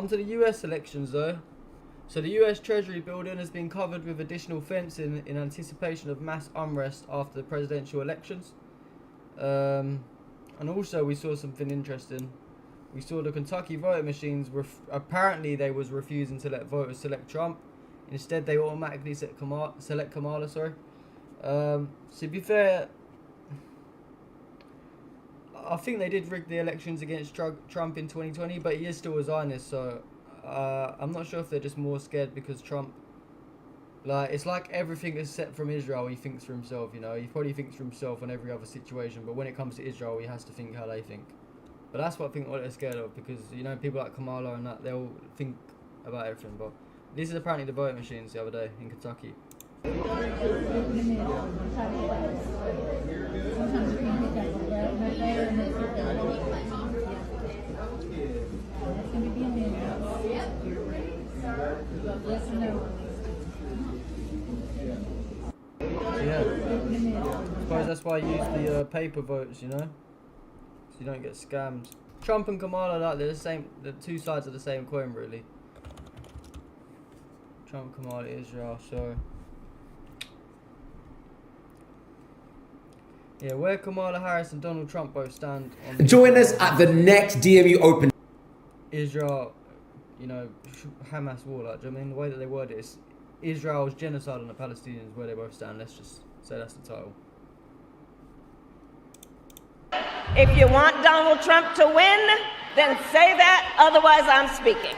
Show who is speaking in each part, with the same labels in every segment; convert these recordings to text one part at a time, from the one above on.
Speaker 1: On to the US elections though. So the US Treasury building has been covered with additional fencing in anticipation of mass unrest after the presidential elections. And also we saw something interesting. We saw the Kentucky voting machines, apparently they was refusing to let voters select Trump. Instead they automatically select Kamala, sorry. To be fair, I think they did rig the elections against Trump in 2020, but he is still a Zionist, so I'm not sure if they're just more scared because Trump, like, it's like everything is set from Israel. He thinks for himself, you know. He probably thinks for himself on every other situation, but when it comes to Israel, he has to think how they think. But that's what I think what they're scared of, because, you know, people like Kamala and that, they'll think about everything. But this is apparently the voting machines the other day in Kentucky. Yeah, I suppose that's why I use the paper votes, you know, so you don't get scammed. Trump and Kamala, like, they're the same, the two sides of the same coin, really. Trump, Kamala, Israel, so yeah, where Kamala Harris and Donald Trump both stand on
Speaker 2: join us at the next DMU Open.
Speaker 1: Israel, you know, Hamas war, like, do you know what I mean? The way that they word it is Israel's genocide on the Palestinians, where they both stand. Let's just say that's the title.
Speaker 3: If you want Donald Trump to win, then say that, otherwise I'm speaking.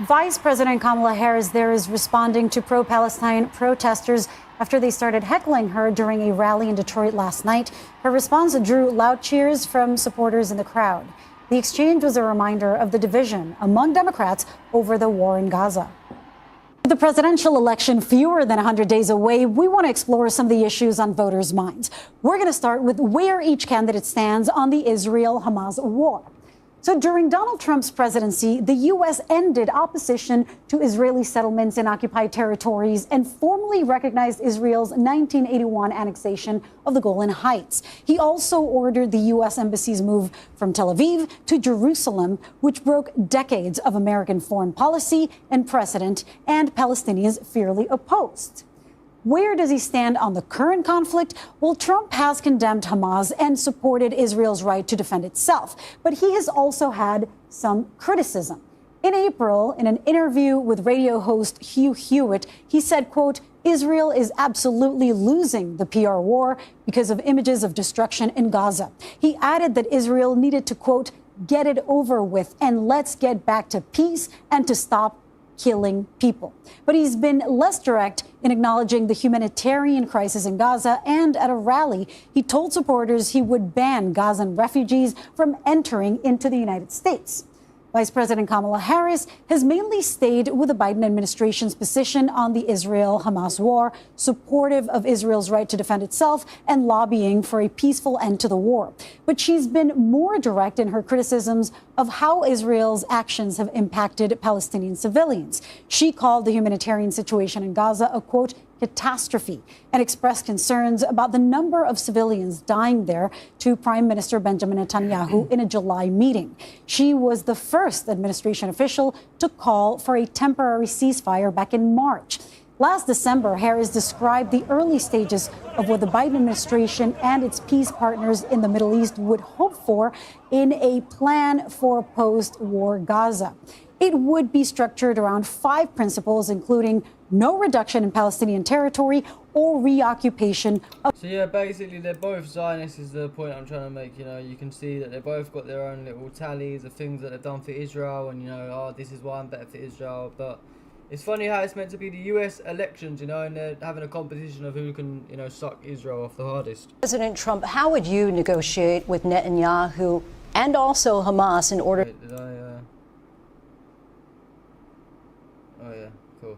Speaker 4: Vice President Kamala Harris there is responding to pro-Palestine protesters after they started heckling her during a rally in Detroit last night. Her response drew loud cheers from supporters in the crowd. The exchange was a reminder of the division among Democrats over the war in Gaza. With the presidential election fewer than 100 days away, we want to explore some of the issues on voters' minds. We're going to start with where each candidate stands on the Israel-Hamas war. So during Donald Trump's presidency, the U.S. ended opposition to Israeli settlements in occupied territories and formally recognized Israel's 1981 annexation of the Golan Heights. He also ordered the U.S. Embassy's move from Tel Aviv to Jerusalem, which broke decades of American foreign policy and precedent, and Palestinians fiercely opposed. Where does he stand on the current conflict? Well, Trump has condemned Hamas and supported Israel's right to defend itself, but he has also had some criticism. In April, in an interview with radio host Hugh Hewitt, he said, quote, Israel is absolutely losing the PR war because of images of destruction in Gaza. He added that Israel needed to, quote, get it over with and let's get back to peace and to stop killing people. But he's been less direct in acknowledging the humanitarian crisis in Gaza, and at a rally, he told supporters he would ban Gazan refugees from entering into the United States. Vice President Kamala Harris has mainly stayed with the Biden administration's position on the Israel-Hamas war, supportive of Israel's right to defend itself and lobbying for a peaceful end to the war. But she's been more direct in her criticisms of how Israel's actions have impacted Palestinian civilians. She called the humanitarian situation in Gaza a, quote, catastrophe, and expressed concerns about the number of civilians dying there to Prime Minister Benjamin Netanyahu in a July meeting. She was the first administration official to call for a temporary ceasefire back in March. Last December, Harris described the early stages of what the Biden administration and its peace partners in the Middle East would hope for in a plan for post-war Gaza. It would be structured around 5 principles, including no reduction in Palestinian territory or reoccupation of.
Speaker 1: So yeah, basically they're both Zionists is the point I'm trying to make. You know, you can see that they've both got their own little tallies of things that they've done for Israel, and, you know, oh, this is why I'm better for Israel. But it's funny how it's meant to be the US elections, you know, and they're having a competition of who can, you know, suck Israel off the hardest.
Speaker 5: President Trump, how would you negotiate with Netanyahu and also Hamas in order?
Speaker 1: Wait, did I, oh yeah, cool.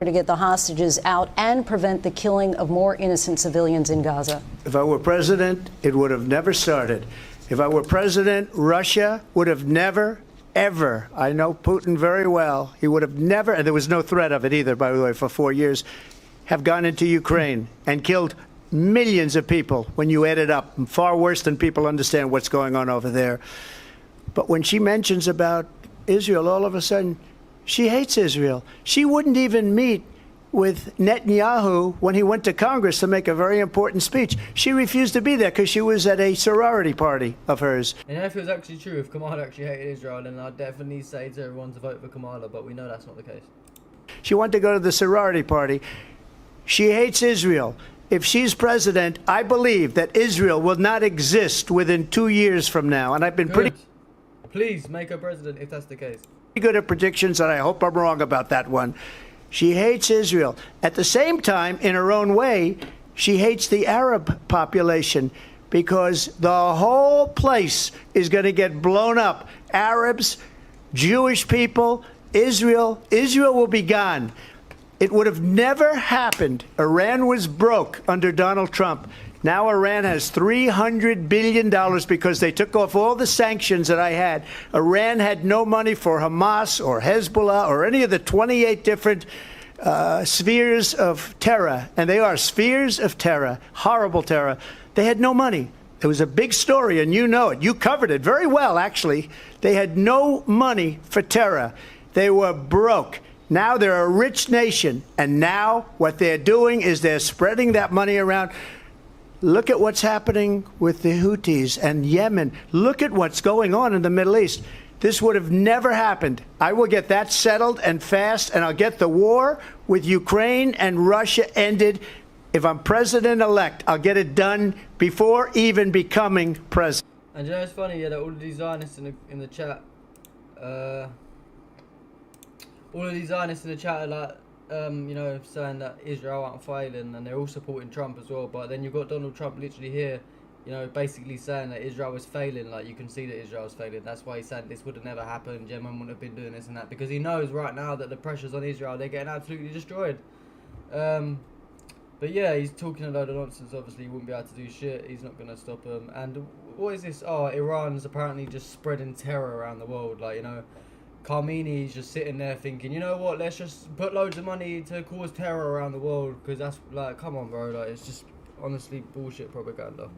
Speaker 5: To get the hostages out and prevent the killing of more innocent civilians in Gaza?
Speaker 6: If I were president, it would have never started. If I were president, Russia would have never, ever, I know Putin very well, he would have never, and there was no threat of it either, by the way, for 4 years, have gone into Ukraine and killed millions of people when you add it up, far worse than people understand what's going on over there. But when she mentions about Israel, all of a sudden, she hates Israel. She wouldn't even meet with Netanyahu when he went to Congress to make a very important speech. She refused to be there because she was at a sorority party of hers.
Speaker 1: And if it was actually true, if Kamala actually hated Israel, then I'd definitely say to everyone to vote for Kamala, but we know that's not the case.
Speaker 6: She wanted to go to the sorority party. She hates Israel. If she's president, I believe that Israel will not exist within 2 years from now. And I've been pretty
Speaker 1: Please make her president if that's the case.
Speaker 6: good at predictions, and I hope I'm wrong about that one. She hates Israel. At the same time, in her own way, she hates the Arab population because the whole place is going to get blown up. Arabs, Jewish people, Israel will be gone. It would have never happened. Iran was broke under Donald Trump. Now Iran has $300 billion because they took off all the sanctions that I had. Iran had no money for Hamas or Hezbollah or any of the 28 different spheres of terror. And they are spheres of terror, horrible terror. They had no money. It was a big story, and you know it. You covered it very well, actually. They had no money for terror. They were broke. Now they're a rich nation. And now what they're doing is they're spreading that money around. Look at what's happening with the Houthis and Yemen. Look at what's going on in the Middle East. This would have never happened. I will get that settled and fast, and I'll get the war with Ukraine and Russia ended. If I'm president-elect, I'll get it done before even becoming president.
Speaker 1: And you know, it's funny, yeah, that all of these Zionists in the chat, all of these Zionists in the chat are like, you know, saying that Israel aren't failing, and they're all supporting Trump as well. But then you've got Donald Trump literally here, you know, basically saying that Israel is failing. Like, you can see that Israel is failing. That's why he said this would have never happened. Yemen wouldn't have been doing this and that, because he knows right now that the pressure's on Israel. They're getting absolutely destroyed. But yeah, he's talking a load of nonsense. Obviously, he wouldn't be able to do shit. He's not going to stop them. And what is this? Oh, Iran's apparently just spreading terror around the world. Like, you know, Khamenei's just sitting there thinking, you know what, let's just put loads of money to cause terror around the world, because that's, like, come on, bro, like, it's just honestly bullshit propaganda.